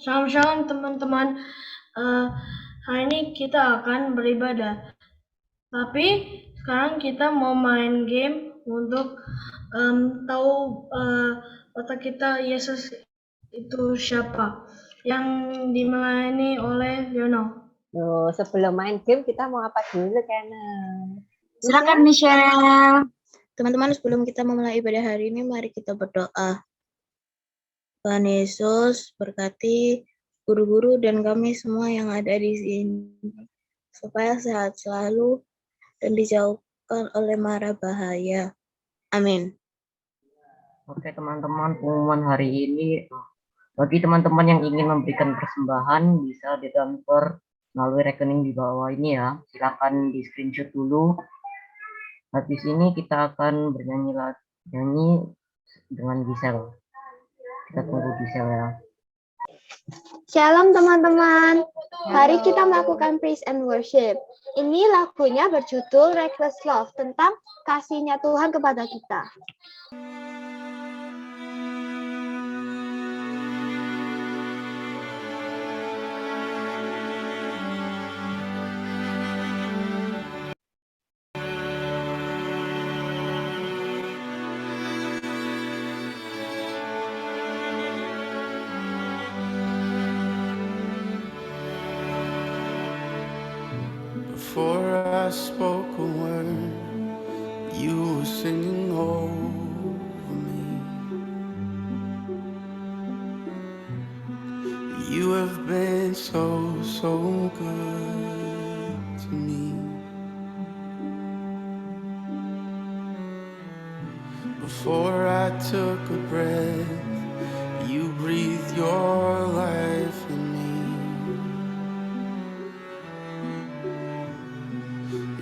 Shalom shalom teman-teman. Hari ini kita akan beribadah. Tapi sekarang kita mau main game untuk tahu otak kita Yesus itu siapa. Yang dimelayani oleh Yono. Loh, sebelum main game kita mau apa dulu kan? Silakan Michelle. Teman-teman, sebelum kita memulai ibadah hari ini, mari kita berdoa. Tuhan Yesus berkati guru-guru dan kami semua yang ada di sini, supaya sehat selalu dan dijauhkan oleh mara bahaya. Amin. Oke teman-teman, pengumuman hari ini bagi teman-teman yang ingin memberikan persembahan bisa ditransfer melalui rekening di bawah ini ya. Silakan di screenshot dulu. Habis ini kita akan bernyanyi dengan Giselle. Kita tunggu Giselle ya. Shalom teman-teman, mari kita melakukan praise and worship. Ini lagunya berjudul Reckless Love, tentang kasihnya Tuhan kepada kita. Before I spoke a word, you were singing over me. You have been so good to me. Before I took a breath, you breathed your life in me.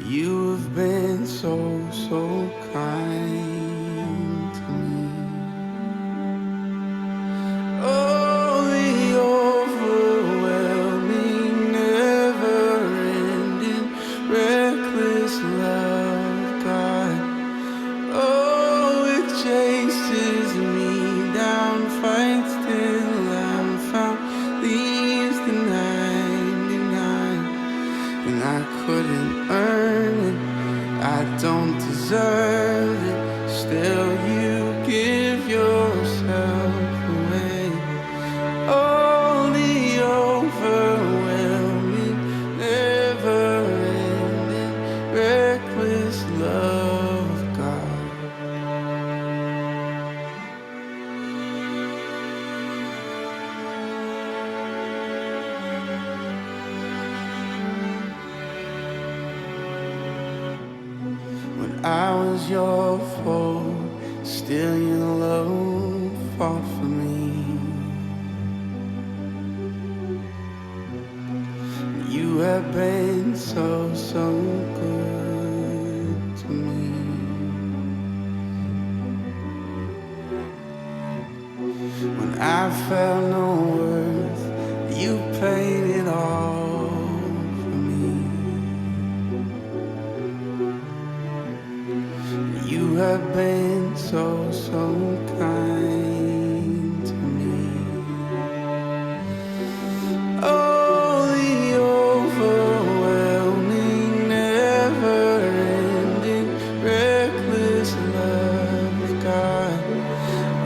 You have been so kind to me. Oh, the overwhelming, never-ending, reckless love, God. Oh, it chases me down, fights till I'm found, leaves the 99, and I couldn't earn it, I don't deserve it, still you give yourself away. Oh, the overwhelming, never-ending, reckless love of God. When I was your foe, still your love fought for me. You have been so good to me. When I felt no worth, you paid it all for me. You have been so kind to me. Oh, the overwhelming, never-ending, reckless love of God.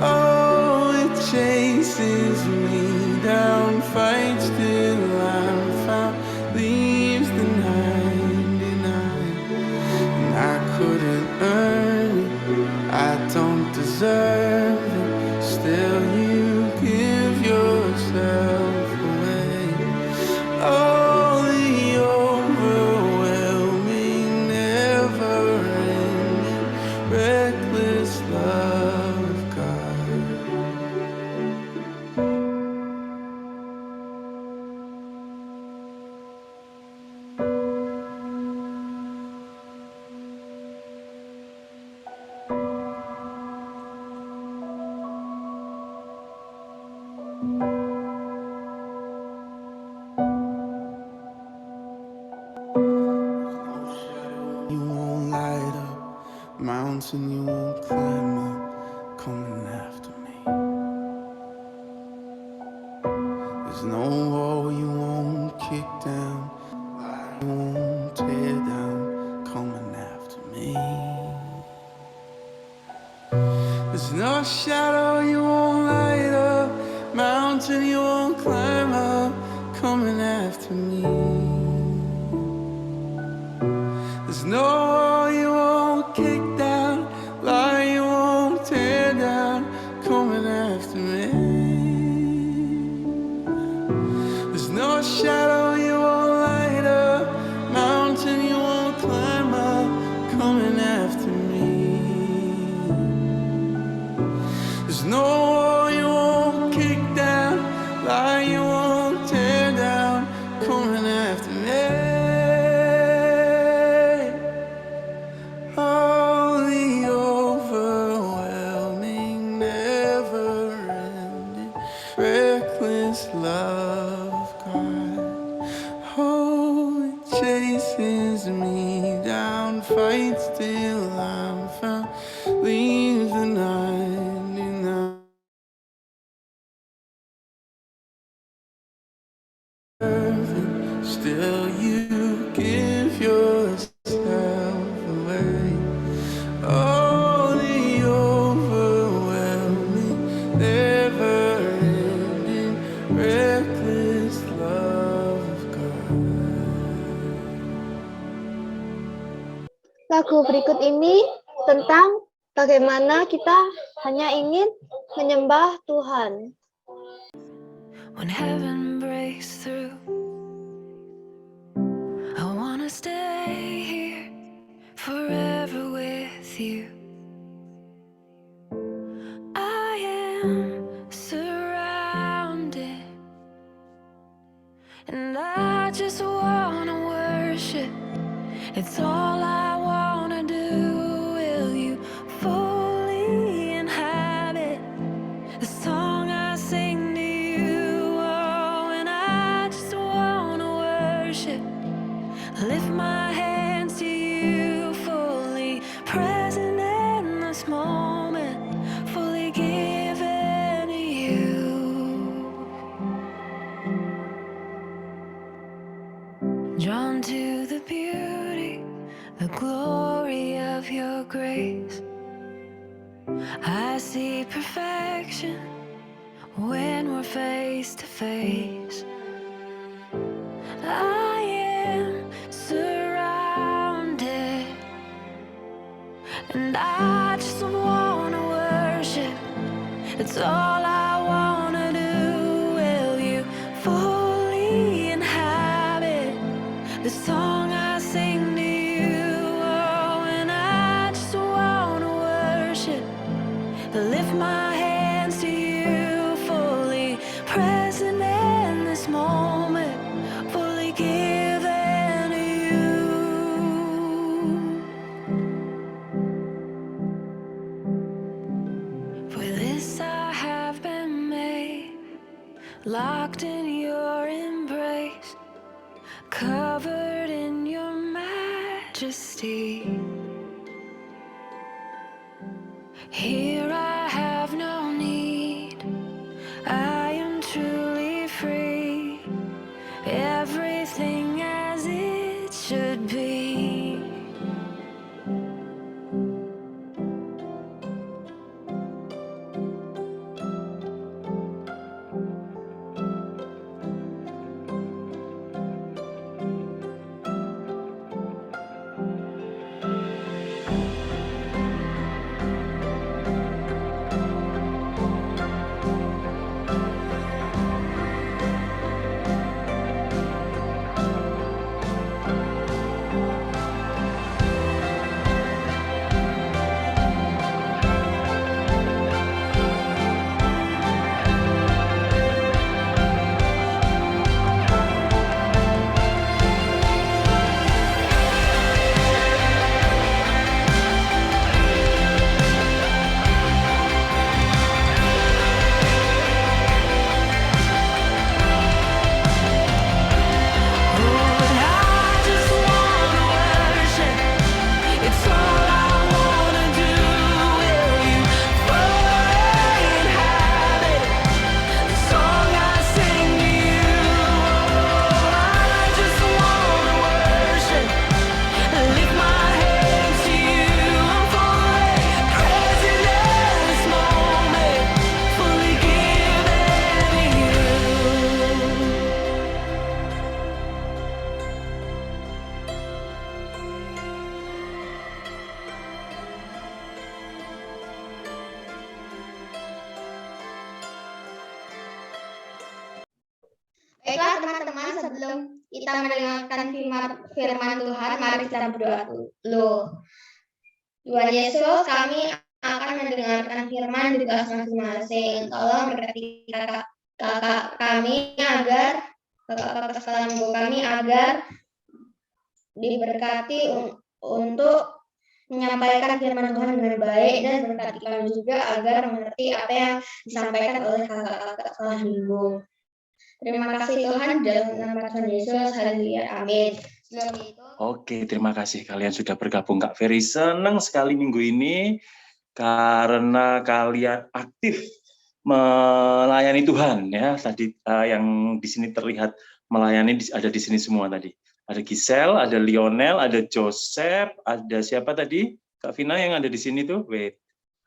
Oh, it chases me down, fights till I'm found, leaves the 99, and I couldn't earn it, I don't deserve it, still you give yourself away. Oh, the overwhelming, never-ending, reckless love of God. You won't light up, mountain you won't climb up, coming after me. There's no wall you won't kick down, you won't tear down, coming after me. There's no shadow you won't light up, mountain you won't climb up, coming after me. There's no wall you won't kick down, lie you won't tear down, coming after me. There's no shadow you won't light up, mountain you won't climb up, coming after me. There's no wall you won't kick down, lie you won't tear down, coming after me. Oh, the overwhelming, never-ending, reckless love of God. Oh, it chases me down, fights till I'm found, leaves the 99. Still you give yourself away. Oh, the overwhelming, never-ending, reckless love of God. Lagu berikut ini tentang bagaimana kita hanya ingin menyembah Tuhan. When heaven breaks through, I wanna stay here forever with you. I am surrounded, and I just wanna worship. It's all I wanna do. Will you fully inhabit the song I sing to you? Oh, and I just wanna worship. Lift my hands to you, fully present in this moment, fully given to you. Drawn to the beauty, the glory of your grace. I see perfection when we're face to face. I am surrounded, and I just wanna worship. It's all I wanna do. Will you fully inhabit the song I sing to you? Oh, and I just wanna worship. Lift my hands to you, fully present in this moment, fully given to you. For this I have been made, locked in your embrace, covered in your majesty. Here I have no need, I am truly free, everything as it should be. Baiklah teman-teman, sebelum kita mendengarkan firman Tuhan, mari kita berdoa dulu. Tuhan Yesus, kami akan mendengarkan firman di kelas masing-masing. Tolong berkati kakak kami agar kakak sekalian ibu kami agar diberkati untuk menyampaikan firman Tuhan dengan baik, dan berkati kami juga agar mengerti apa yang disampaikan oleh kakak-kakak sekolah minggu. Terima kasih Tuhan, dalam nama Tuhan Yesus, haleluya, amin. Oke, terima kasih kalian sudah bergabung. Kak Ferry senang sekali minggu ini karena kalian aktif melayani Tuhan ya. Tadi yang di sini terlihat melayani ada di sini semua tadi. Ada Giselle, ada Lionel, ada Joseph, ada siapa tadi? Kak Vina yang ada di sini tuh. Wait.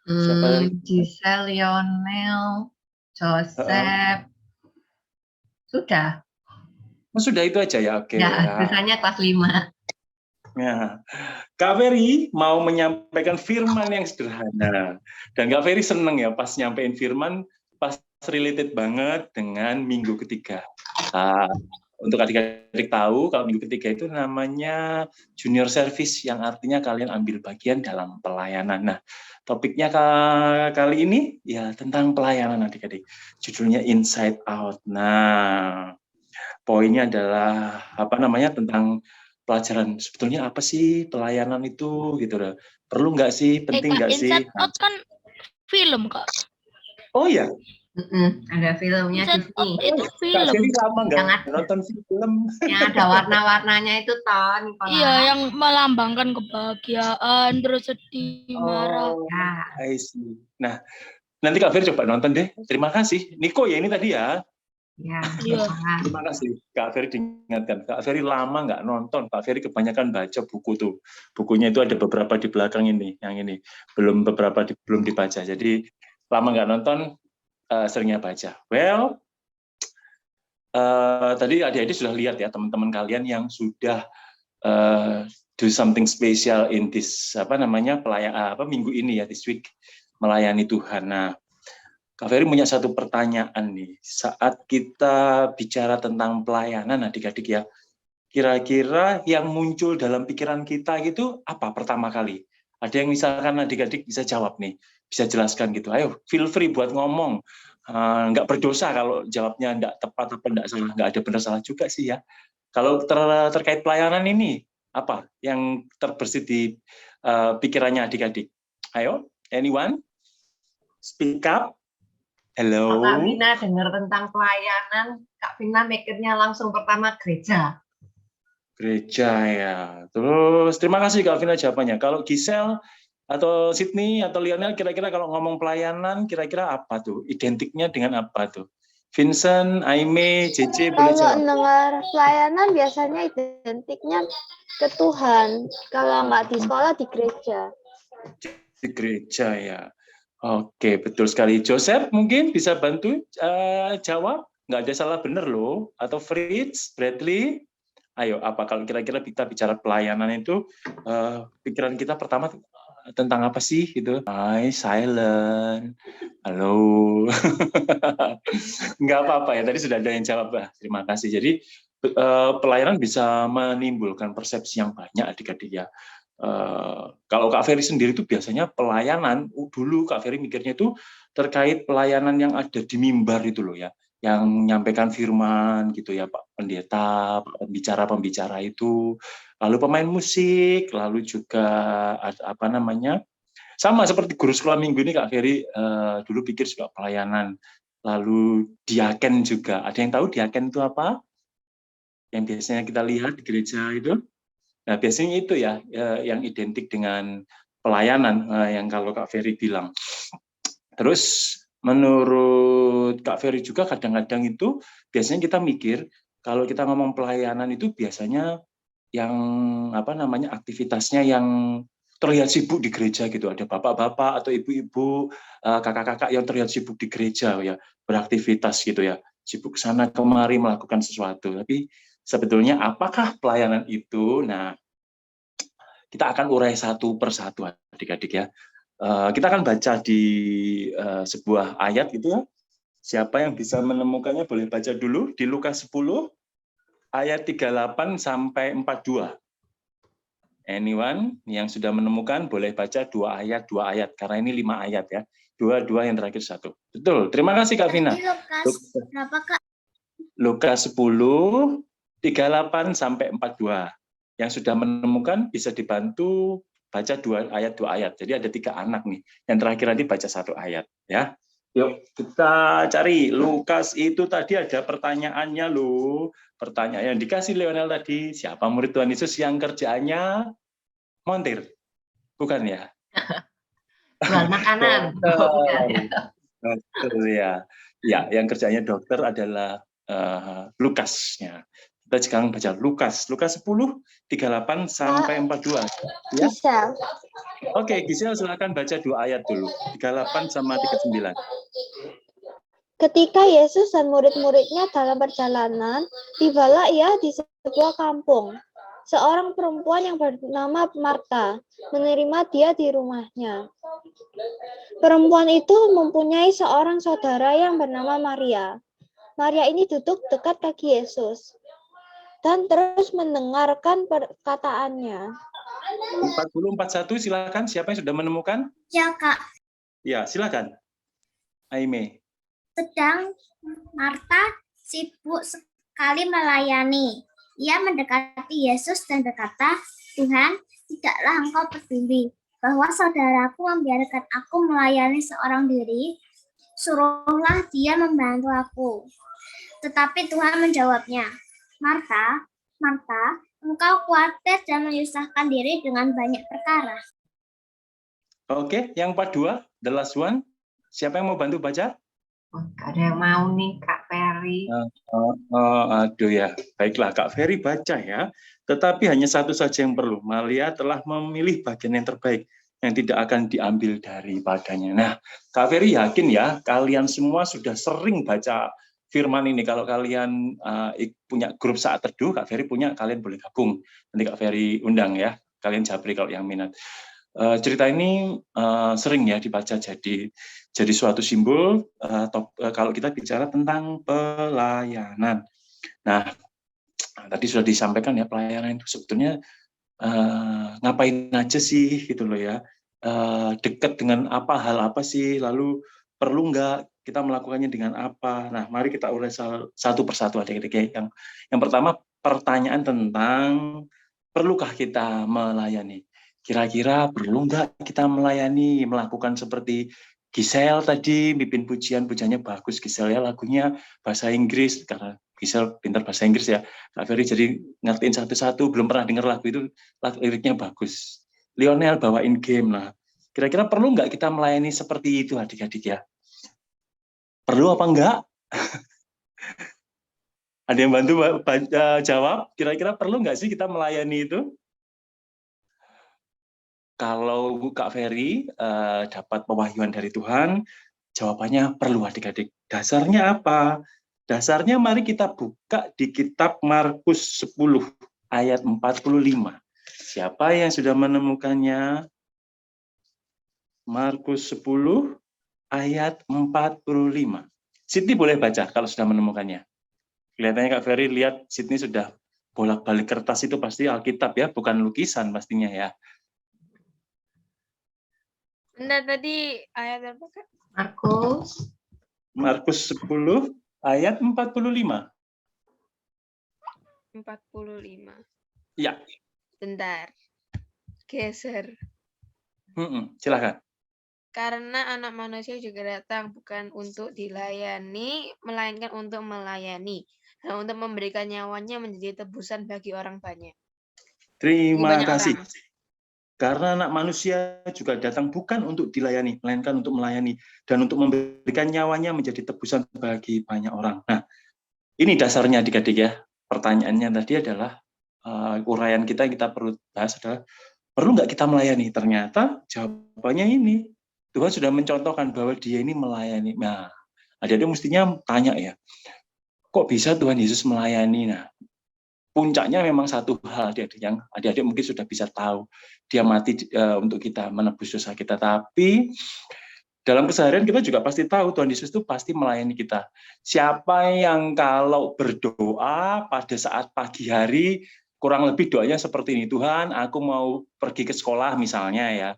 Siapa? Giselle, Lionel, Joseph. Sudah. Sudah itu aja ya, oke. Ya, biasanya kelas 5. Nah, Kak Ferry mau menyampaikan firman yang sederhana. Dan Kak Ferry seneng ya pas nyampein firman, pas related banget dengan minggu ketiga. Untuk adik-adik tahu, kalau minggu ketiga itu namanya junior service, yang artinya kalian ambil bagian dalam pelayanan. Nah, topiknya kali ini ya tentang pelayanan adik-adik. Judulnya Inside Out. Nah, poinnya adalah tentang pelajaran sebetulnya apa sih pelayanan itu gitu loh. Perlu nggak sih, penting nggak sih? Inside Out kan film, Kak. Oh ya, Ada filmnya Inside Out Disney. itu Kak film. Ferry lama nggak Yang nonton film? Yang ada warna-warnanya itu Ton. Iya, yang melambangkan kebahagiaan, terus sedih, marah. Ya. I see. Nah, nanti Kak Ferry coba nonton deh. Terima kasih. Niko ya ini tadi ya. Ya. Iya. Terima kasih Kak Ferry diingatkan. Kak Ferry lama nggak nonton. Kak Ferry kebanyakan baca buku tuh. Bukunya itu ada beberapa di belakang ini, yang ini belum dibaca. Jadi lama nggak nonton, seringnya baca. Well, tadi adik-adik sudah lihat ya teman-teman kalian yang sudah do something special in this minggu ini ya, this week melayani Tuhan. Nah, Kak Ferry punya satu pertanyaan nih, saat kita bicara tentang pelayanan adik-adik ya, kira-kira yang muncul dalam pikiran kita gitu apa pertama kali? Ada yang misalkan adik-adik bisa jawab nih, bisa jelaskan gitu, ayo feel free buat ngomong, nggak berdosa kalau jawabnya nggak tepat apa nggak salah, nggak ada benar salah juga sih ya. Kalau terkait pelayanan ini, apa yang terbersit di pikirannya adik-adik? Ayo, anyone? Speak up. Halo. Kak Vina dengar tentang pelayanan, Kak Vina mikirnya langsung pertama gereja. Gereja ya. Terus terima kasih Kak Vina jawabannya. Kalau Giselle atau Sydney atau Lionel kira-kira kalau ngomong pelayanan kira-kira apa tuh? Identiknya dengan apa tuh? Vincent, Aime, JJ boleh Kalau jawab. dengar pelayanan biasanya identiknya ke Tuhan. Kalau nggak di sekolah, di gereja. Di gereja ya. Oke, betul sekali. Joseph mungkin bisa bantu jawab. Nggak ada salah benar loh. Atau Fritz, Bradley. Ayo, apa kalau kira-kira kita bicara pelayanan itu, pikiran kita pertama tentang apa sih gitu? Hai, silent. Halo. Nggak apa-apa ya, tadi sudah ada yang jawab. Terima kasih. Jadi, pelayanan bisa menimbulkan persepsi yang banyak adik-adik ya. Kalau Kak Ferry sendiri itu biasanya pelayanan, dulu Kak Ferry mikirnya itu terkait pelayanan yang ada di mimbar itu loh ya, yang menyampaikan firman gitu ya Pak Pendeta, pembicara-pembicara itu, lalu pemain musik, lalu juga sama seperti guru sekolah minggu ini Kak Ferry dulu pikir juga pelayanan, lalu diaken juga. Ada yang tahu diaken itu apa? Yang biasanya kita lihat di gereja itu? Nah, biasanya itu ya yang identik dengan pelayanan yang kalau Kak Ferry bilang. Terus menurut Kak Ferry juga kadang-kadang itu biasanya kita mikir kalau kita ngomong pelayanan itu biasanya yang aktivitasnya yang terlihat sibuk di gereja gitu. Ada bapak-bapak atau ibu-ibu, kakak-kakak yang terlihat sibuk di gereja ya, beraktivitas gitu ya. Sibuk sana kemari melakukan sesuatu. Tapi sebetulnya apakah pelayanan itu? Nah, kita akan urai satu persatu adik-adik ya. Kita akan baca di sebuah ayat gitu ya. Siapa yang bisa menemukannya boleh baca dulu di Lukas 10 ayat 38 sampai 42. Anyone yang sudah menemukan boleh baca 2 ayat karena ini 5 ayat ya. 2 yang terakhir 1. Betul. Terima kasih Kak Vina. Lukas berapa Kak? Lukas 10 38 sampai 42. Yang sudah menemukan bisa dibantu baca 2 ayat. Jadi ada 3 anak nih. Yang terakhir nanti baca 1 ayat ya. Yuk kita cari. Lukas itu tadi ada pertanyaannya loh. Pertanyaan yang dikasih Lionel tadi, siapa murid Tuhan Yesus yang kerjaannya montir? Bukan ya? Jual makanan. Dokter ya. Ya, yang kerjanya dokter adalah Lukasnya. Kita sekarang baca Lukas 10 38 sampai 42 ya. Bisa. Oke, Gisel silakan baca 2 ayat dulu. 38 sama 39. Ketika Yesus dan murid-muridnya dalam perjalanan, tibalah ia di sebuah kampung. Seorang perempuan yang bernama Marta menerima dia di rumahnya. Perempuan itu mempunyai seorang saudara yang bernama Maria. Maria ini duduk dekat kaki Yesus dan terus mendengarkan perkataannya. 40-41 silakan. Siapa yang sudah menemukan? Ya Kak, Ya, silakan. Aime. sedang Marta sibuk sekali melayani. Ia mendekati Yesus dan berkata, Tuhan, tidaklah engkau peduli bahwa saudaraku membiarkan aku melayani seorang diri, suruhlah dia membantu aku. Tetapi Tuhan menjawabnya, Marta, Marta, engkau khawatir dan menyusahkan diri dengan banyak perkara. Oke, yang 42, the last one. Siapa yang mau bantu baca? Gak ada yang mau nih Kak Ferry. Aduh ya, baiklah Kak Ferry baca ya. Tetapi hanya satu saja yang perlu. Malia telah memilih bagian yang terbaik yang tidak akan diambil daripadanya. Nah, Kak Ferry yakin ya, kalian semua sudah sering baca firman ini. Kalau kalian punya grup saat teduh, Kak Ferry punya, kalian boleh gabung. Nanti Kak Ferry undang ya, kalian japri kalau yang minat. Cerita ini sering ya dibaca jadi suatu simbol kalau kita bicara tentang pelayanan. Nah, tadi sudah disampaikan ya, pelayanan itu sebetulnya ngapain aja sih gitu loh ya, dekat dengan hal apa sih, lalu perlu nggak kita melakukannya dengan apa. Nah, mari kita ulas satu persatu adik-adik. Yang pertama, pertanyaan tentang perlukah kita melayani. Kira-kira perlu nggak kita melayani, melakukan seperti Gisel tadi, mimpin pujiannya bagus Gisel ya, lagunya bahasa Inggris, karena Gisel pintar bahasa Inggris ya, Kak Ferry jadi ngertiin satu-satu, belum pernah dengar lagu itu, liriknya bagus. Lionel bawain game lah. Kira-kira perlu nggak kita melayani seperti itu adik-adik ya? Perlu apa enggak? Ada yang bantu jawab, kira-kira perlu nggak sih kita melayani itu? Kalau Kak Ferry dapat pewahyuan dari Tuhan, jawabannya perlu adik-adik. Dasarnya apa? Dasarnya mari kita buka di kitab Markus 10 ayat 45. Siapa yang sudah menemukannya? Markus 10 ayat 45. Sydney boleh baca kalau sudah menemukannya. Kelihatannya Kak Ferry lihat Sydney sudah bolak-balik kertas itu pasti Alkitab ya, bukan lukisan pastinya ya. Anda tadi ayat apa Kak? Markus 10 ayat 45. 45. Ya. Bentar. Geser. Silakan. Karena anak manusia juga datang bukan untuk dilayani, melainkan untuk melayani. Dan untuk memberikan nyawanya menjadi tebusan bagi orang banyak. Terima kasih. Orang. Karena anak manusia juga datang bukan untuk dilayani, melainkan untuk melayani. Dan untuk memberikan nyawanya menjadi tebusan bagi banyak orang. Nah, ini dasarnya adik-adik ya. Pertanyaannya tadi adalah, uraian kita perlu bahas adalah, perlu nggak kita melayani? Ternyata jawabannya ini. Tuhan sudah mencontohkan bahwa dia ini melayani. Nah, adik-adik mestinya tanya ya, kok bisa Tuhan Yesus melayani? Nah, puncaknya memang satu hal adik-adik yang adik-adik mungkin sudah bisa tahu, dia mati untuk kita, menebus dosa kita. Tapi dalam keseharian kita juga pasti tahu Tuhan Yesus itu pasti melayani kita. Siapa yang kalau berdoa pada saat pagi hari, kurang lebih doanya seperti ini, Tuhan, aku mau pergi ke sekolah misalnya ya,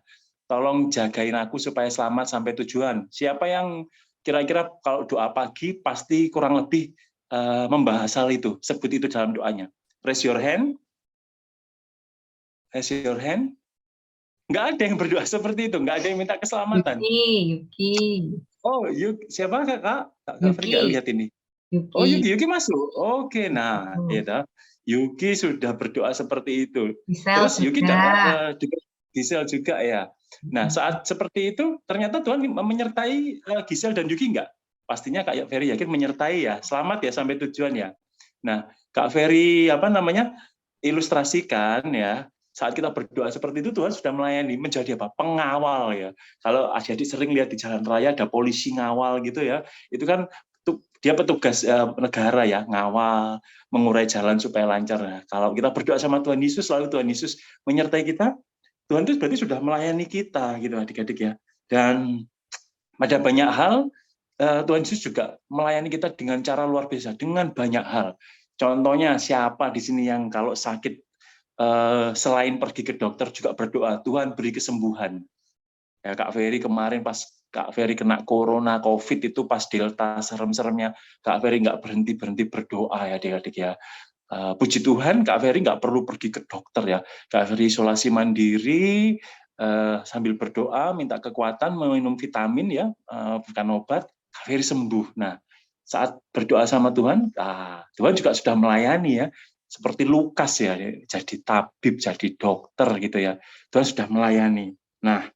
tolong jagain aku supaya selamat sampai tujuan. Siapa yang kira-kira kalau doa pagi pasti kurang lebih membahas hal itu, sebut itu dalam doanya. Raise your hand. Raise your hand. Nggak ada yang berdoa seperti itu, nggak ada yang minta keselamatan. Yuki. Oh, siapa Kak? Kak Fri Yuki. nggak lihat ini. Yuki. Oh, Yuki masuk. Oke, nah, ya, Yuki sudah berdoa seperti itu. Terus Yuki Gisel juga ya. Nah, saat seperti itu ternyata Tuhan menyertai Gisel dan Yuki nggak? Pastinya Kak Ferry yakin menyertai ya. Selamat ya sampai tujuan ya. Nah, Kak Ferry ilustrasikan ya. Saat kita berdoa seperti itu, Tuhan sudah melayani, menjadi apa? Pengawal ya. Kalau adik-adik sering lihat di jalan raya ada polisi ngawal gitu ya, itu kan dia petugas negara ya, ngawal, mengurai jalan supaya lancar. Nah, kalau kita berdoa sama Tuhan Yesus, lalu Tuhan Yesus menyertai kita, Tuhan itu berarti sudah melayani kita gitu adik-adik ya. Dan pada banyak hal, Tuhan Yesus juga melayani kita dengan cara luar biasa, dengan banyak hal. Contohnya siapa di sini yang kalau sakit, selain pergi ke dokter juga berdoa, Tuhan beri kesembuhan. Ya, Kak Ferry kemarin pas Kak Ferry kena corona, COVID itu pas Delta serem-seremnya, Kak Ferry nggak berhenti berdoa ya adik-adik ya. Puji Tuhan Kak Ferry nggak perlu pergi ke dokter ya. Kak Ferry isolasi mandiri, sambil berdoa, minta kekuatan, minum vitamin ya, bukan obat, Kak Ferry sembuh. Nah, saat berdoa sama Tuhan, Tuhan juga sudah melayani ya. Seperti Lukas ya, jadi tabib, jadi dokter gitu ya. Tuhan sudah melayani. Nah,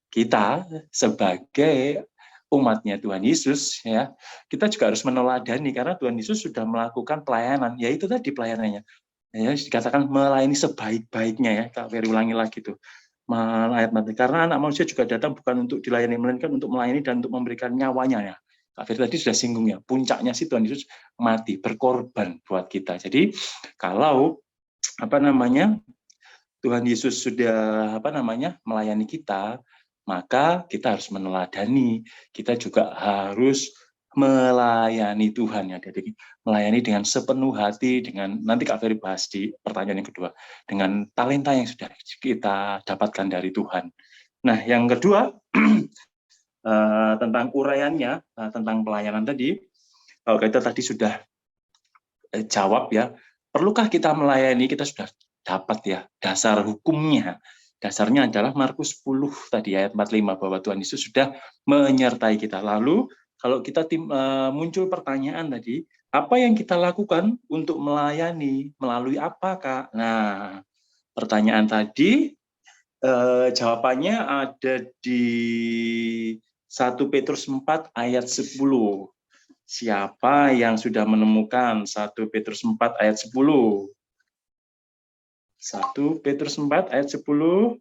kita sebagai umatnya Tuhan Yesus ya, kita juga harus meneladani karena Tuhan Yesus sudah melakukan pelayanan, yaitu tadi pelayanannya. Ya, dikatakan melayani sebaik-baiknya ya. Kak Ferry ulangi lagi tuh. Melayani karena anak manusia juga datang bukan untuk dilayani, melainkan untuk melayani dan untuk memberikan nyawanya ya. Kak Ferry tadi sudah singgung ya, puncaknya sih Tuhan Yesus mati, berkorban buat kita. Jadi kalau Tuhan Yesus sudah melayani kita, maka kita harus meneladani. Kita juga harus melayani Tuhan ya. Jadi melayani dengan sepenuh hati, dengan nanti Kak Ferry bahas di pertanyaan yang kedua, dengan talenta yang sudah kita dapatkan dari Tuhan. Nah, yang kedua tentang uraiannya, tentang pelayanan tadi, kalau kita tadi sudah jawab ya, perlukah kita melayani? Kita sudah dapat ya dasar hukumnya. Dasarnya adalah Markus 10 tadi ayat 45 bahwa Tuhan Yesus sudah menyertai kita. Lalu kalau kita muncul pertanyaan tadi, apa yang kita lakukan untuk melayani? Melalui apa, Kak? Nah, pertanyaan tadi jawabannya ada di 1 Petrus 4 ayat 10. Siapa yang sudah menemukan 1 Petrus 4 ayat 10? 1 Petrus 4 ayat 10.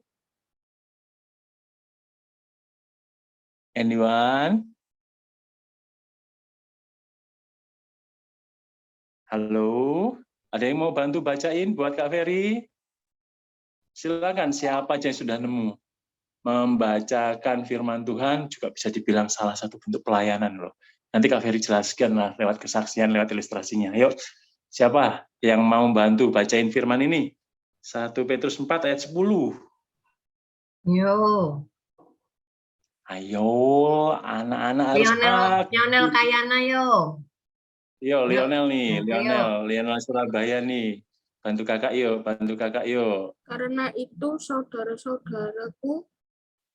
Anyone? Halo? Ada yang mau bantu bacain buat Kak Ferry? Silakan, siapa aja yang sudah nemu. Membacakan firman Tuhan juga bisa dibilang salah satu bentuk pelayanan loh. Nanti Kak Ferry jelaskan lah lewat kesaksian, lewat ilustrasinya. Ayo, siapa yang mau bantu bacain firman ini? 1 Petrus 4 ayat 10. Yo. Ayo, anak-anak harus Lionel Kayana yo. Yo, Lionel nih, Lionel Surabaya nih. Bantu kakak yuk. Karena itu saudara-saudaraku,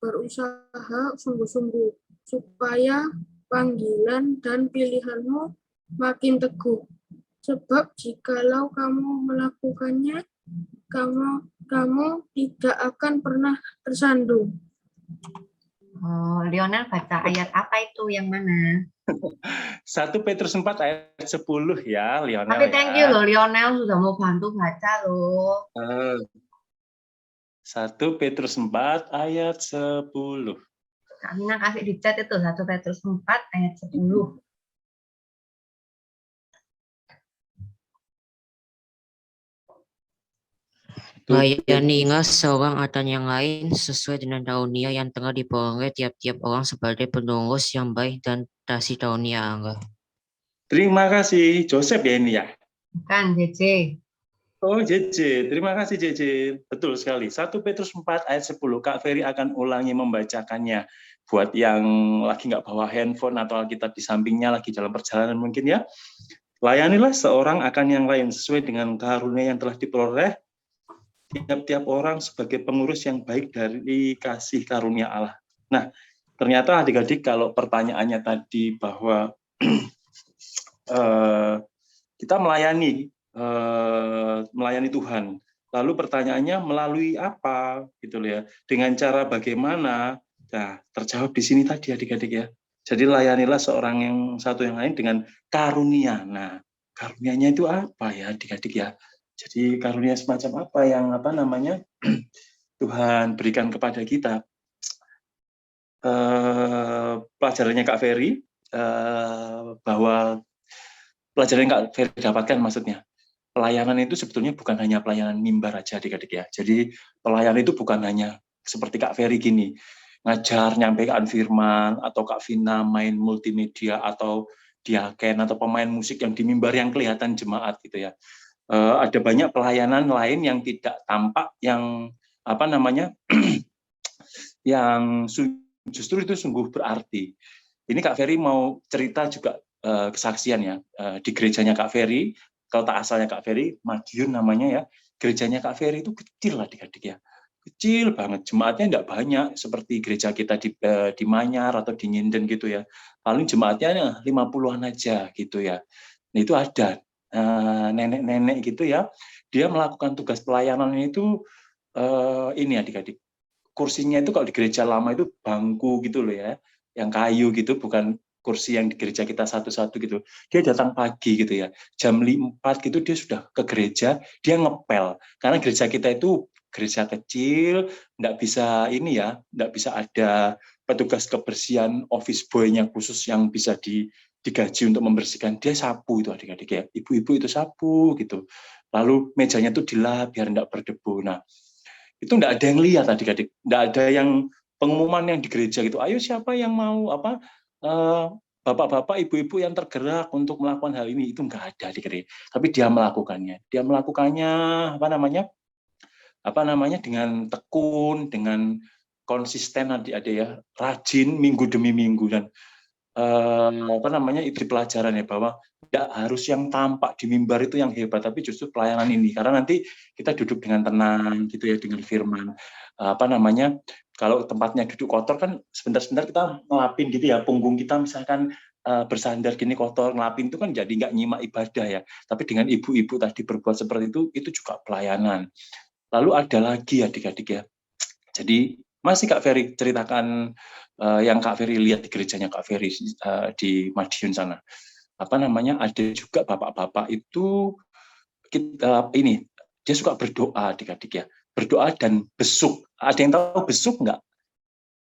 berusaha sungguh-sungguh supaya panggilan dan pilihanmu makin teguh. Sebab jikalau kamu melakukannya, kamu tidak akan pernah tersandung. Oh, Lionel baca ayat apa itu yang mana? 1 Petrus 4 ayat 10 ya, Lionel. Tapi thank you loh, Lionel sudah mau bantu baca loh. 1 Petrus 4 ayat 10. Kak Mina kasih di chat itu 1 Petrus 4 ayat 10. Layanilah seorang atau yang lain sesuai dengan karunia yang telah diperoleh tiap-tiap orang sebagai penerus yang baik dan kasih karunia Allah. Terima kasih. Joseph ya ini ya? Bukan, JJ. Oh, JJ. Terima kasih, JJ. Betul sekali. 1 Petrus 4 ayat 10. Kak Ferry akan ulangi membacakannya. Buat yang lagi nggak bawa handphone atau Alkitab di sampingnya, lagi dalam perjalanan mungkin ya. Layanilah seorang akan yang lain sesuai dengan karunia yang telah diperoleh tiap-tiap orang sebagai pengurus yang baik dari kasih karunia Allah. Nah, ternyata adik-adik kalau pertanyaannya tadi bahwa kita melayani Tuhan. Lalu pertanyaannya melalui apa gitu loh ya? Dengan cara bagaimana? Nah, terjawab di sini tadi adik-adik ya. Jadi layanilah seorang yang satu yang lain dengan karunia. Nah, karunianya itu apa ya adik-adik ya? Jadi karunia semacam apa yang Tuhan berikan kepada kita? Pelajarannya Kak Ferry bahwa pelajaran yang Kak Ferry dapatkan maksudnya pelayanan itu sebetulnya bukan hanya pelayanan mimbar aja adik-adik ya. Jadi pelayanan itu bukan hanya seperti Kak Ferry gini ngajar nyampaikan firman atau Kak Vina main multimedia atau diaken atau pemain musik yang di mimbar yang kelihatan jemaat gitu ya. Ada banyak pelayanan lain yang tidak tampak yang yang justru itu sungguh berarti. Ini Kak Ferry mau cerita juga kesaksian ya di gerejanya Kak Ferry. Kalau tak asalnya Kak Ferry, Madiun namanya ya. Gerejanya Kak Ferry itu kecil lah adik-adik ya. Kecil banget, jemaatnya nggak banyak seperti gereja kita di Manyar atau di Nyinden gitu ya. Paling jemaatnya 50-an aja gitu ya. Nah, itu ada nenek-nenek gitu ya, dia melakukan tugas pelayanan itu ini adik-adik, kursinya itu kalau di gereja lama itu bangku gitu loh ya, yang kayu gitu, bukan kursi yang di gereja kita satu-satu gitu. Dia datang pagi gitu ya, jam 4 gitu dia sudah ke gereja, dia ngepel, karena gereja kita itu gereja kecil, nggak bisa ini ya, nggak bisa ada petugas kebersihan office boy-nya khusus yang bisa digaji untuk membersihkan. Dia sapu itu adik-adik ya, ibu-ibu itu sapu gitu, lalu mejanya tuh dilap biar nggak berdebu. Nah itu nggak ada yang lihat adik-adik, nggak ada yang pengumuman yang di gereja gitu, ayo siapa yang mau bapak-bapak ibu-ibu yang tergerak untuk melakukan hal ini, itu nggak ada adik-adik. Tapi dia melakukannya dengan tekun, dengan konsisten adik-adik ya, rajin minggu demi minggu. Dan itu pelajaran ya, bahwa tidak harus yang tampak di mimbar itu yang hebat, tapi justru pelayanan ini, karena nanti kita duduk dengan tenang gitu ya, dengan firman. Kalau tempatnya duduk kotor kan sebentar-sebentar kita ngelapin gitu ya, punggung kita misalkan bersandar gini kotor, ngelapin itu kan jadi nggak nyimak ibadah ya. Tapi dengan ibu-ibu tadi berbuat seperti itu juga pelayanan. Lalu ada lagi adik-adik ya, jadi masih Kak Ferry ceritakan yang Kak Ferry lihat di gerejanya Kak Ferry di Madiun sana. Ada juga bapak-bapak itu dia suka berdoa adik-adik ya. Berdoa dan besuk. Ada yang tahu besuk nggak?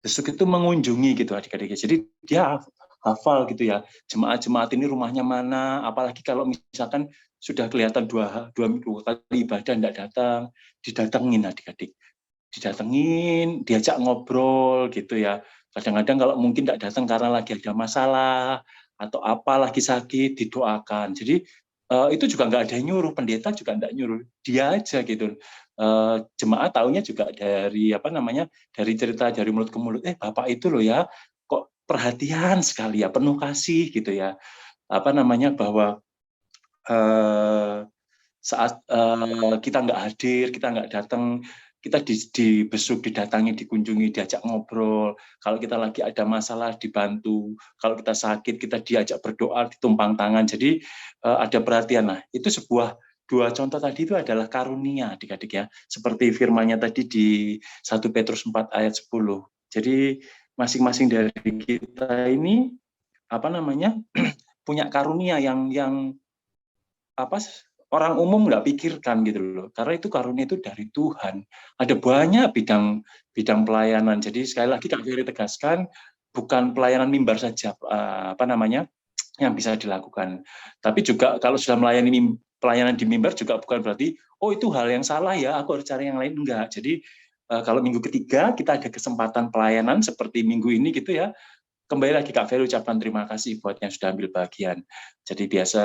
Besuk itu mengunjungi gitu adik-adik. Jadi dia hafal gitu ya. Jemaat-jemaat ini rumahnya mana, apalagi kalau misalkan sudah kelihatan dua kali ibadah nggak datang, didatengin adik-adik. Didatengin, diajak ngobrol gitu ya. Kadang-kadang kalau mungkin tidak datang karena lagi ada masalah atau apa lagi sakit, didoakan. Jadi itu juga nggak ada yang nyuruh, pendeta juga nggak nyuruh, dia aja gitu. Jemaat taunya juga dari dari cerita dari mulut ke mulut. Bapak itu loh ya, kok perhatian sekali ya, penuh kasih gitu ya. Bahwa saat kita nggak hadir, kita nggak datang, kita dibesuk, didatangi, dikunjungi, diajak ngobrol. Kalau kita lagi ada masalah, dibantu. Kalau kita sakit, kita diajak berdoa, ditumpang tangan. Jadi ada perhatian. Nah, itu dua contoh tadi itu adalah karunia adik-adik ya. Seperti firman-Nya tadi di 1 Petrus 4 ayat 10. Jadi masing-masing dari kita ini punya karunia yang orang umum nggak pikirkan gitu loh, karena itu karunia itu dari Tuhan. Ada banyak bidang pelayanan. Jadi sekali lagi Kak Ferry tegaskan, bukan pelayanan mimbar saja yang bisa dilakukan, tapi juga kalau sudah melayani pelayanan di mimbar juga bukan berarti, oh itu hal yang salah ya, aku harus cari yang lain. Enggak. Jadi kalau minggu ketiga kita ada kesempatan pelayanan seperti minggu ini gitu ya, kembali lagi Kak Ferry ucapkan terima kasih buat yang sudah ambil bagian. Jadi biasa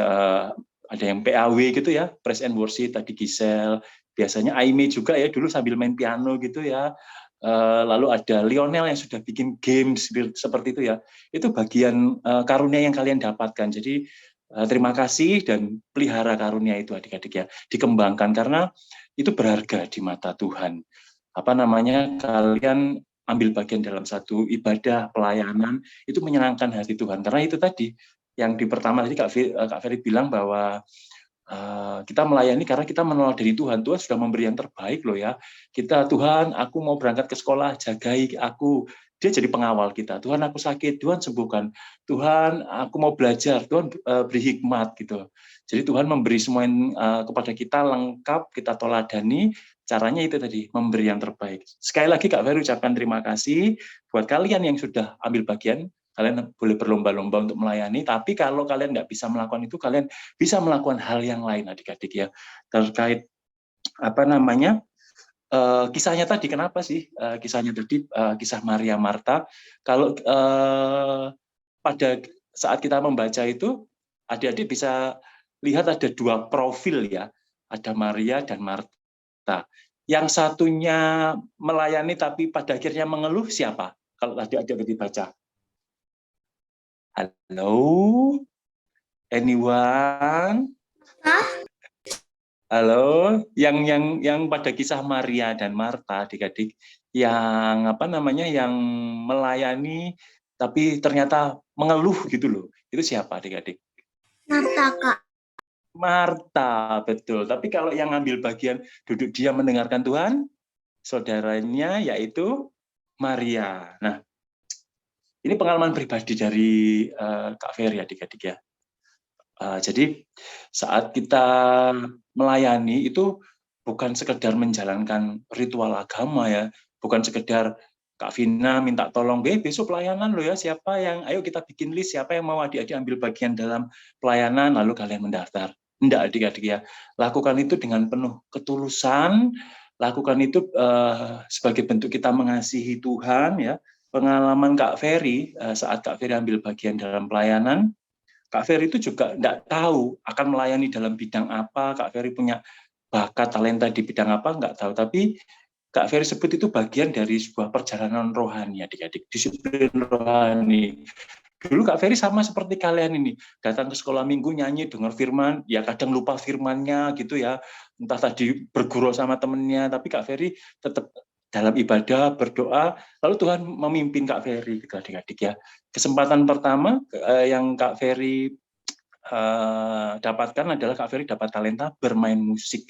ada yang PAW gitu ya, Praise and Worship, tadi Giselle, biasanya Aime juga ya, dulu sambil main piano gitu ya. Lalu ada Lionel yang sudah bikin games seperti itu ya. Itu bagian karunia yang kalian dapatkan. Jadi terima kasih dan pelihara karunia itu adik-adik ya, dikembangkan karena itu berharga di mata Tuhan. Apa namanya, kalian ambil bagian dalam satu ibadah pelayanan itu menyenangkan hati Tuhan, karena itu tadi yang di pertama tadi Kak Ferry bilang bahwa kita melayani karena kita menolak dari Tuhan. Tuhan sudah memberi yang terbaik loh ya. Kita, Tuhan aku mau berangkat ke sekolah, jagai aku. Dia jadi pengawal kita. Tuhan aku sakit, Tuhan sembuhkan. Tuhan aku mau belajar, Tuhan beri hikmat gitu. Jadi Tuhan memberi semua yang kepada kita lengkap, kita toladani. Caranya itu tadi, memberi yang terbaik. Sekali lagi Kak Ferry ucapkan terima kasih buat kalian yang sudah ambil bagian. Kalian boleh berlomba-lomba untuk melayani, tapi kalau kalian nggak bisa melakukan itu, kalian bisa melakukan hal yang lain adik-adik ya. Terkait apa namanya, kisahnya tadi, kenapa sih kisahnya tadi, kisah Maria Marta. Kalau pada saat kita membaca itu, adik-adik bisa lihat ada dua profil ya, ada Maria dan Marta. Yang satunya melayani tapi pada akhirnya mengeluh siapa? Kalau tadi adik-adik dibaca. Halo? Anyone? Halo? Yang pada kisah Maria dan Marta, adik-adik, yang apa namanya, yang melayani tapi ternyata mengeluh gitu loh. Itu siapa adik-adik? Marta, Kak. Marta, betul. Tapi kalau yang ngambil bagian duduk diam mendengarkan Tuhan, saudaranya yaitu Maria. Nah, ini pengalaman pribadi dari Kak Ferry adik-adik ya. Jadi saat kita melayani itu bukan sekedar menjalankan ritual agama ya, bukan sekedar Kak Vina minta tolong, besok pelayanan loh ya, siapa yang, ayo kita bikin list, siapa yang mau adik-adik ambil bagian dalam pelayanan, lalu kalian mendaftar. Enggak adik-adik ya, lakukan itu dengan penuh ketulusan, lakukan itu sebagai bentuk kita mengasihi Tuhan ya. Pengalaman Kak Ferry saat Kak Ferry ambil bagian dalam pelayanan, Kak Ferry itu juga enggak tahu akan melayani dalam bidang apa, Kak Ferry punya bakat, talenta di bidang apa, enggak tahu, tapi Kak Ferry sebut itu bagian dari sebuah perjalanan rohani adik-adik, disiplin rohani. Dulu Kak Ferry sama seperti kalian ini, datang ke sekolah minggu nyanyi, dengar firman, ya kadang lupa firmannya gitu ya, entah tadi bergurau sama temennya, tapi Kak Ferry tetap dalam ibadah, berdoa, lalu Tuhan memimpin Kak Ferry gitu adik-adik ya. Kesempatan pertama yang Kak Ferry dapatkan adalah Kak Ferry dapat talenta bermain musik.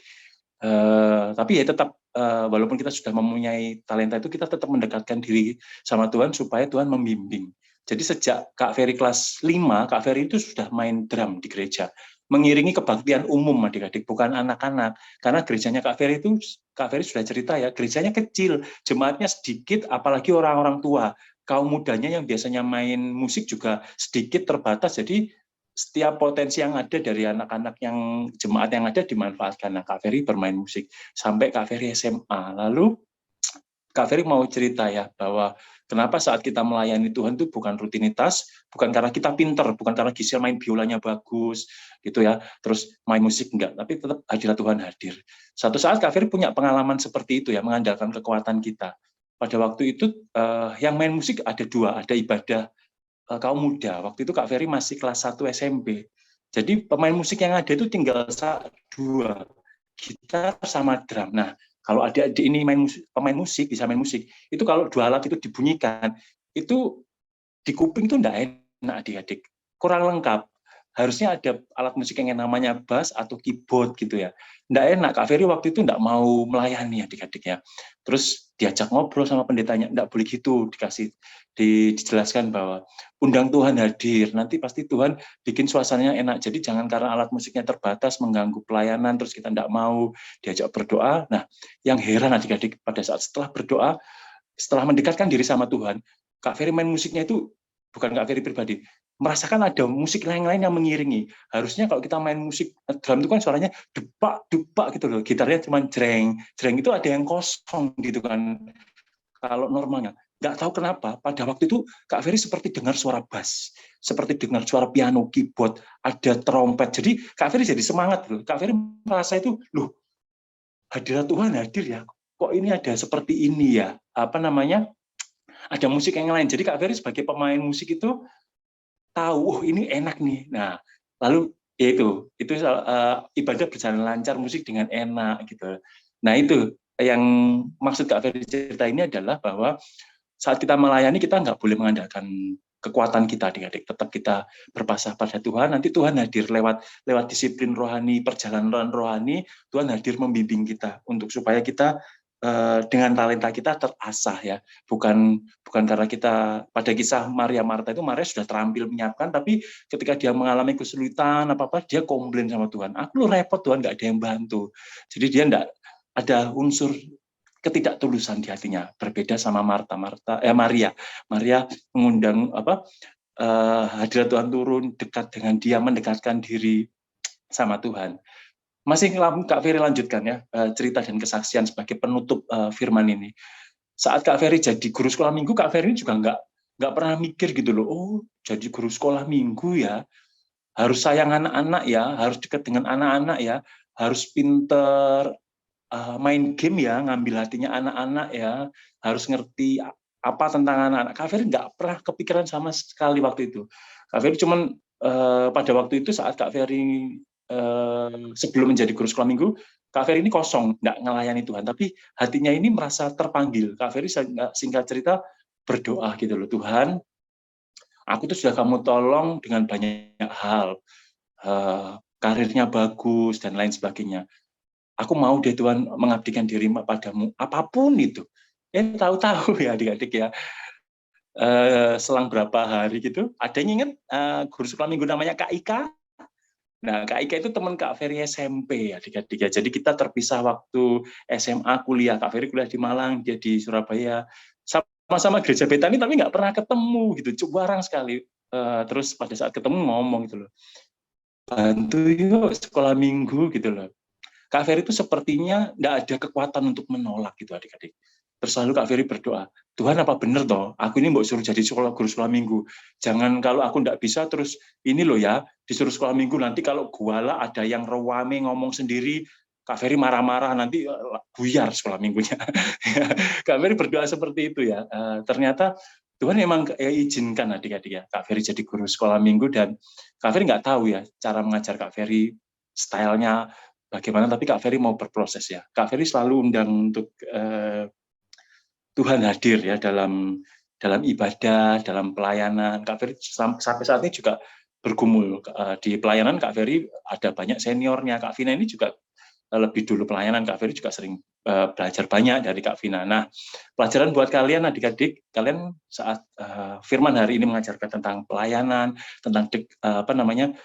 Tapi ya tetap walaupun kita sudah mempunyai talenta itu, kita tetap mendekatkan diri sama Tuhan supaya Tuhan membimbing. Jadi sejak Kak Ferry kelas 5, Kak Ferry itu sudah main drum di gereja, mengiringi kebaktian umum adik-adik, bukan anak-anak. Karena gerejanya Kak Ferry itu, Kak Ferry sudah cerita ya, gerejanya kecil, jemaatnya sedikit, apalagi orang-orang tua. Kaum mudanya yang biasanya main musik juga sedikit, terbatas, jadi setiap potensi yang ada dari anak-anak yang jemaat yang ada dimanfaatkan. Nah, Kak Ferry bermain musik sampai Kak Ferry SMA. Lalu Kak Ferry mau cerita ya bahwa kenapa saat kita melayani Tuhan itu bukan rutinitas, bukan karena kita pinter, bukan karena Giselle main biolanya bagus gitu ya, terus main musik enggak, tapi tetap hadirat Tuhan hadir. Suatu saat Kak Ferry punya pengalaman seperti itu ya, mengandalkan kekuatan kita. Pada waktu itu yang main musik ada dua, ada ibadah kaum muda. Waktu itu Kak Ferry masih kelas 1 SMP. Jadi pemain musik yang ada itu tinggal dua, gitar sama drum. Nah, kalau adik-adik ini pemain musik, bisa main musik, itu kalau dua alat itu dibunyikan, itu di kuping itu enggak enak adik-adik, kurang lengkap. Harusnya ada alat musik yang namanya bass atau keyboard gitu ya. Enggak enak, Kak Ferry waktu itu enggak mau melayani adik-adik ya. Terus diajak ngobrol sama pendetanya, enggak boleh gitu, dijelaskan bahwa undang Tuhan hadir, nanti pasti Tuhan bikin suasananya enak. Jadi jangan karena alat musiknya terbatas mengganggu pelayanan, terus kita enggak mau diajak berdoa. Nah, yang heran adik-adik pada saat setelah berdoa, setelah mendekatkan diri sama Tuhan, Kak Ferry main musiknya itu bukan Kak Ferry pribadi, merasakan ada musik lain-lain yang mengiringi. Harusnya kalau kita main musik drum itu kan suaranya depak depak gitu loh, gitarnya cuma jreng jreng, itu ada yang kosong gitu kan kalau normalnya. Nggak tahu kenapa pada waktu itu Kak Ferry seperti dengar suara bass, seperti dengar suara piano, keyboard, ada trompet. Jadi Kak Ferry jadi semangat loh. Kak Ferry merasa itu, loh, hadirat Tuhan hadir ya. Kok ini ada seperti ini ya? Apa namanya? Ada musik yang lain. Jadi Kak Ferry sebagai pemain musik itu tahu, oh ini enak nih. Nah, lalu ya itu ibadah berjalan lancar, musik dengan enak gitu. Nah itu yang maksud Kak Ferry cerita ini adalah bahwa saat kita melayani kita nggak boleh mengandalkan kekuatan kita adik-adik, tetap kita berpasrah pada Tuhan. Nanti Tuhan hadir lewat disiplin rohani, perjalanan rohani, Tuhan hadir membimbing kita untuk supaya kita dengan talenta kita terasah ya, bukan karena kita pada kisah Maria Marta itu Maria sudah terampil menyiapkan, tapi ketika dia mengalami kesulitan apa dia komplain sama Tuhan, aku lu repot Tuhan, nggak ada yang bantu. Jadi dia nggak ada unsur ketidaktulusan di hatinya, berbeda sama Maria mengundang hadirat Tuhan turun, dekat dengan dia, mendekatkan diri sama Tuhan. Masih Kak Ferry lanjutkan ya cerita dan kesaksian sebagai penutup firman ini. Saat Kak Ferry jadi guru sekolah minggu, Kak Ferry juga nggak pernah mikir gitu loh, oh jadi guru sekolah minggu ya, harus sayang anak-anak ya, harus dekat dengan anak-anak ya, harus pinter main game ya, ngambil hatinya anak-anak ya, harus ngerti apa tentang anak-anak. Kak Ferry nggak pernah kepikiran sama sekali waktu itu. Kak Ferry cuman pada waktu itu saat Kak Ferry sebelum menjadi guru sekolah minggu, Kak Ferry ini kosong, nggak ngelayani Tuhan, tapi hatinya ini merasa terpanggil. Kak Ferry singkat cerita berdoa gitu loh, Tuhan, aku tuh sudah kamu tolong dengan banyak hal, karirnya bagus dan lain sebagainya. Aku mau deh Tuhan mengabdikan diri padamu, apapun itu. Tahu-tahu ya adik-adik ya, selang berapa hari gitu, ada yang ingat guru sekolah minggu namanya Kak Ika? Nah, Kak Ika itu teman Kak Ferry SMP ya, adik-adik ya. Jadi kita terpisah waktu SMA kuliah. Kak Ferry kuliah di Malang, dia di Surabaya. Sama-sama gereja Betani, tapi nggak pernah ketemu gitu. Jarang sekali. Terus pada saat ketemu ngomong gitu loh, bantu yuk sekolah minggu gitu loh. Kak Ferry itu sepertinya nggak ada kekuatan untuk menolak gitu adik-adik. Terus lalu Kak Ferry berdoa, Tuhan apa bener toh, aku ini mau suruh jadi guru sekolah minggu. Jangan kalau aku nggak bisa terus ini loh ya, disuruh sekolah minggu, nanti kalau guala ada yang rewame ngomong sendiri, Kak Ferry marah-marah, nanti buyar sekolah minggunya. Kak Ferry berdoa seperti itu ya. Ternyata Tuhan memang izinkan adik-adik ya, Kak Ferry jadi guru sekolah minggu, dan Kak Ferry nggak tahu ya cara mengajar Kak Ferry, stylenya bagaimana, tapi Kak Ferry mau berproses ya. Kak Ferry selalu undang untuk Tuhan hadir ya dalam ibadah, dalam pelayanan. Kak Ferry sampai saat ini juga bergumul di pelayanan. Kak Ferry ada banyak seniornya. Kak Vina ini juga lebih dulu pelayanan. Kak Ferry juga sering belajar banyak dari Kak Vina. Nah, pelajaran buat kalian adik-adik, kalian saat firman hari ini mengajarkan tentang pelayanan, tentang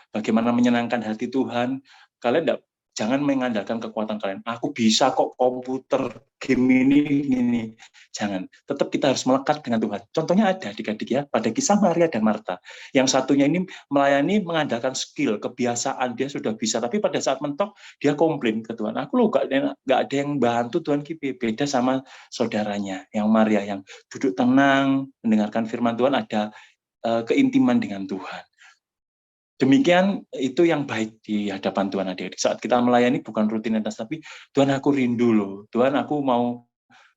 bagaimana menyenangkan hati Tuhan. Kalian jangan mengandalkan kekuatan kalian. Aku bisa kok komputer, game ini. Jangan. Tetap kita harus melekat dengan Tuhan. Contohnya ada adik-adik ya, pada kisah Maria dan Marta. Yang satunya ini melayani mengandalkan skill, kebiasaan, dia sudah bisa. Tapi pada saat mentok, dia komplain ke Tuhan. Aku loh gak ada yang bantu Tuhan, beda sama saudaranya. Yang Maria yang duduk tenang, mendengarkan firman Tuhan, ada keintiman dengan Tuhan. Demikian itu yang baik di hadapan Tuhan adik-adik. Saat kita melayani bukan rutinitas, tapi Tuhan aku rindu loh. Tuhan aku mau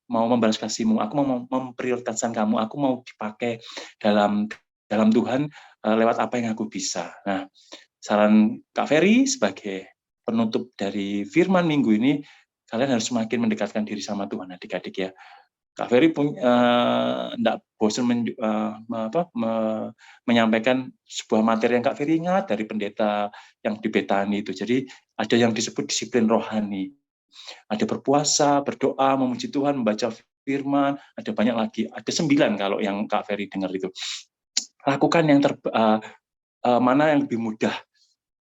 membalas kasih-Mu. Aku mau memprioritaskan kamu. Aku mau dipakai dalam Tuhan lewat apa yang aku bisa. Nah, saran Kak Ferry sebagai penutup dari firman minggu ini, kalian harus semakin mendekatkan diri sama Tuhan adik-adik ya. Kak Ferry tidak bosan menyampaikan sebuah materi yang Kak Ferry ingat dari pendeta yang di Betani itu. Jadi ada yang disebut disiplin rohani. Ada berpuasa, berdoa, memuji Tuhan, membaca firman, ada banyak lagi. Ada 9 kalau yang Kak Ferry dengar itu. Lakukan yang mana yang lebih mudah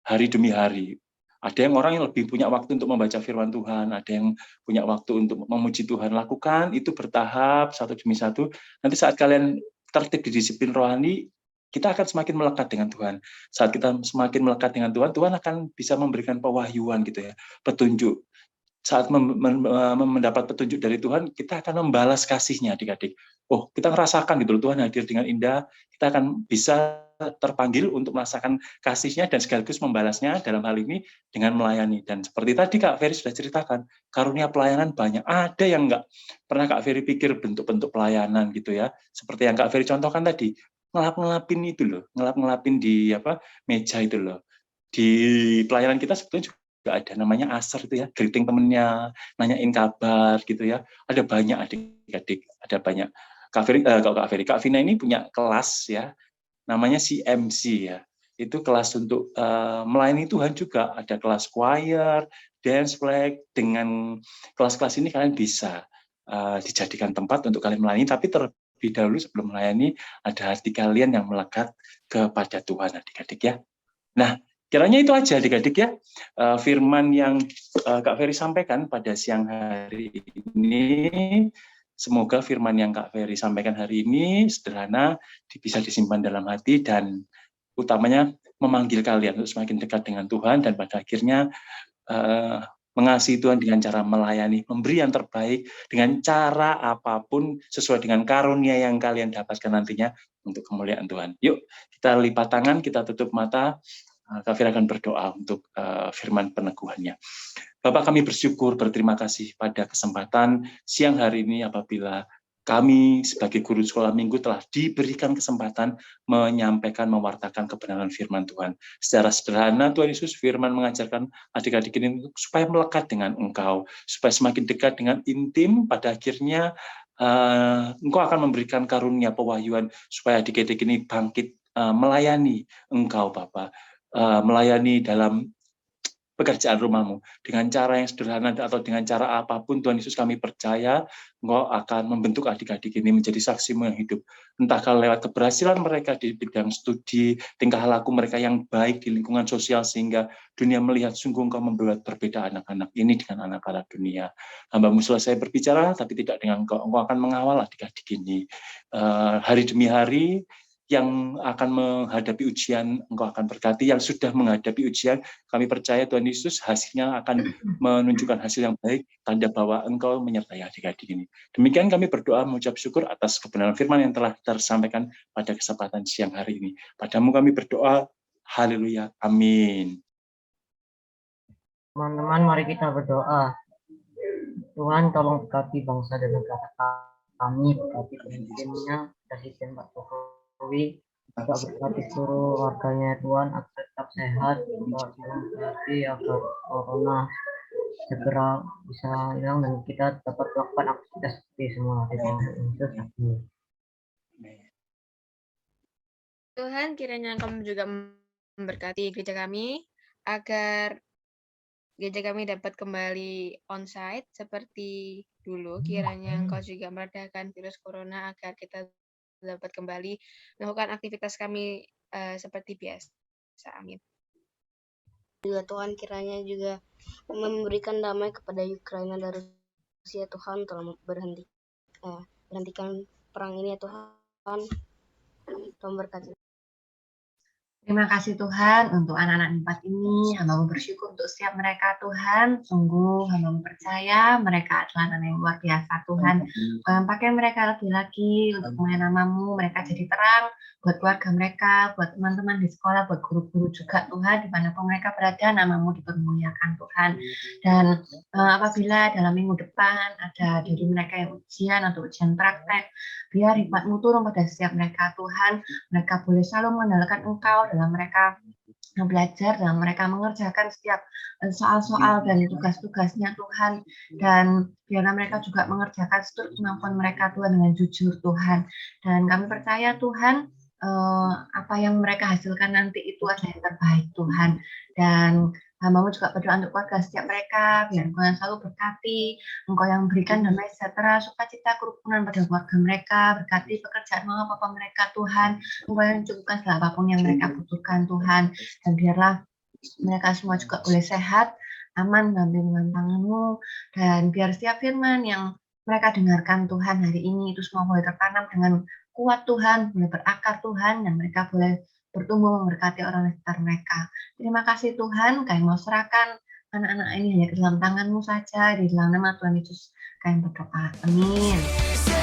hari demi hari. Ada yang orang yang lebih punya waktu untuk membaca firman Tuhan, ada yang punya waktu untuk memuji Tuhan. Lakukan itu bertahap, satu demi satu. Nanti saat kalian tertib di disiplin rohani, kita akan semakin melekat dengan Tuhan. Saat kita semakin melekat dengan Tuhan, Tuhan akan bisa memberikan pewahyuan gitu ya, petunjuk. Saat mendapat petunjuk dari Tuhan, kita akan membalas kasih-Nya adik-adik. Oh, kita merasakan gitu loh, Tuhan hadir dengan indah, kita akan bisa terpanggil untuk merasakan kasih-Nya dan sekaligus membalasnya dalam hal ini dengan melayani. Dan seperti tadi Kak Ferry sudah ceritakan, karunia pelayanan banyak. Ada yang nggak pernah Kak Ferry pikir bentuk-bentuk pelayanan gitu ya. Seperti yang Kak Ferry contohkan tadi, ngelap-ngelapin itu loh, ngelap-ngelapin di meja itu loh. Di pelayanan kita sebetulnya juga ada namanya asar itu ya, greeting temennya, nanyain kabar gitu ya. Ada banyak adik-adik, ada banyak. Kak Vina ini punya kelas ya, namanya CMC ya. Itu kelas untuk melayani Tuhan juga. Ada kelas choir, dance flag. Dengan kelas-kelas ini kalian bisa dijadikan tempat untuk kalian melayani, tapi terlebih dahulu sebelum melayani ada hati kalian yang melekat kepada Tuhan adik-adik ya. Nah, kiranya itu aja adik-adik ya, firman yang Kak Ferry sampaikan pada siang hari ini. Semoga firman yang Kak Ferry sampaikan hari ini sederhana, bisa disimpan dalam hati, dan utamanya memanggil kalian untuk semakin dekat dengan Tuhan, dan pada akhirnya mengasihi Tuhan dengan cara melayani, memberi yang terbaik dengan cara apapun sesuai dengan karunia yang kalian dapatkan nantinya untuk kemuliaan Tuhan. Yuk, kita lipat tangan, kita tutup mata. Kak Ferry akan berdoa untuk firman peneguhannya. Bapak, kami bersyukur, berterima kasih pada kesempatan siang hari ini apabila kami sebagai guru sekolah minggu telah diberikan kesempatan menyampaikan, mewartakan kebenaran firman Tuhan. Secara sederhana Tuhan Yesus firman mengajarkan adik-adik ini supaya melekat dengan Engkau, supaya semakin dekat dengan intim, pada akhirnya Engkau akan memberikan karunia pewahyuan supaya adik-adik ini bangkit melayani Engkau Bapa. Melayani dalam pekerjaan rumahmu dengan cara yang sederhana atau dengan cara apapun. Tuhan Yesus, kami percaya Engkau akan membentuk adik-adik ini menjadi saksi-Mu yang hidup, entah kalau lewat keberhasilan mereka di bidang studi, tingkah laku mereka yang baik di lingkungan sosial, sehingga dunia melihat sungguh Engkau membuat berbeda anak-anak ini dengan anak-anak dunia. Hamba-Mu selesai berbicara, tapi tidak dengan Engkau akan mengawal adik-adik ini hari demi hari. Yang akan menghadapi ujian, Engkau akan berkati. Yang sudah menghadapi ujian, kami percaya Tuhan Yesus hasilnya akan menunjukkan hasil yang baik, tanda bahwa Engkau menyertai adik-adik ini. Demikian kami berdoa mengucap syukur atas kebenaran firman yang telah tersampaikan pada kesempatan siang hari ini. Padamu kami berdoa, haleluya, amin. Teman-teman, mari kita berdoa. Tuhan, tolong berkati bangsa dan negara kami, berkati pemimpinnya, Presiden Pak Jokowi, juga berkati seluruh warganya Tuhan agar tetap sehat, juga berkati agar corona segera bisa hilang dan kita dapat melakukan aktivitas seperti semula. Tuhan, kiranya kamu juga memberkati gereja kami agar gereja kami dapat kembali onsite seperti dulu. Kiranya Engkau juga meredakan virus corona agar kita dapat kembali melakukan aktivitas kami seperti biasa. Amin. Juga Tuhan, kiranya juga memberikan damai kepada Ukraina dan Rusia. Tuhan, tolong berhentikan perang ini ya Tuhan. Tolong berkati. Terima kasih Tuhan untuk anak-anak empat ini. Hamba bersyukur untuk setiap mereka Tuhan. Sungguh hamba percaya mereka adalah anak yang luar biasa Tuhan. Kau yang pakai mereka lagi-lagi untuk mengenal namamu. Mereka jadi terang buat keluarga mereka, buat teman-teman di sekolah, buat guru-guru juga Tuhan. Dimanapun mereka berada, namamu dipermuliakan Tuhan. Dan apabila dalam minggu depan ada dari mereka yang ujian atau ujian praktek, biar hikmat-Mu turun pada setiap mereka Tuhan. Mereka boleh selalu mengandalkan Engkau dalam mereka belajar, dalam mereka mengerjakan setiap soal-soal dan tugas-tugasnya Tuhan, dan biarlah mereka juga mengerjakan seturut kemampuan mereka Tuhan dengan jujur Tuhan. Dan kami percaya Tuhan apa yang mereka hasilkan nanti itu adalah yang terbaik Tuhan. Dan hamba-Mu juga berdoa untuk keluarga setiap mereka, biar Engkau yang selalu berkati, Engkau yang berikan damai sejahtera, sukacita, kerukunan pada keluarga mereka, berkati pekerjaan mama papa mereka Tuhan, Engkau yang cukupkan segala apapun yang mereka butuhkan Tuhan, dan biarlah mereka semua juga boleh sehat, aman dalam lindungan tangan-Mu, dan biar setiap firman yang mereka dengarkan Tuhan hari ini itu semua boleh tertanam dengan kuat Tuhan, boleh berakar Tuhan, dan mereka boleh bertumbuh memberkati orang di sekitar mereka. Terima kasih Tuhan, kami mau serahkan anak-anak ini hanya ke dalam tangan-Mu saja, di dalam nama Tuhan Yesus kami berdoa. Amin.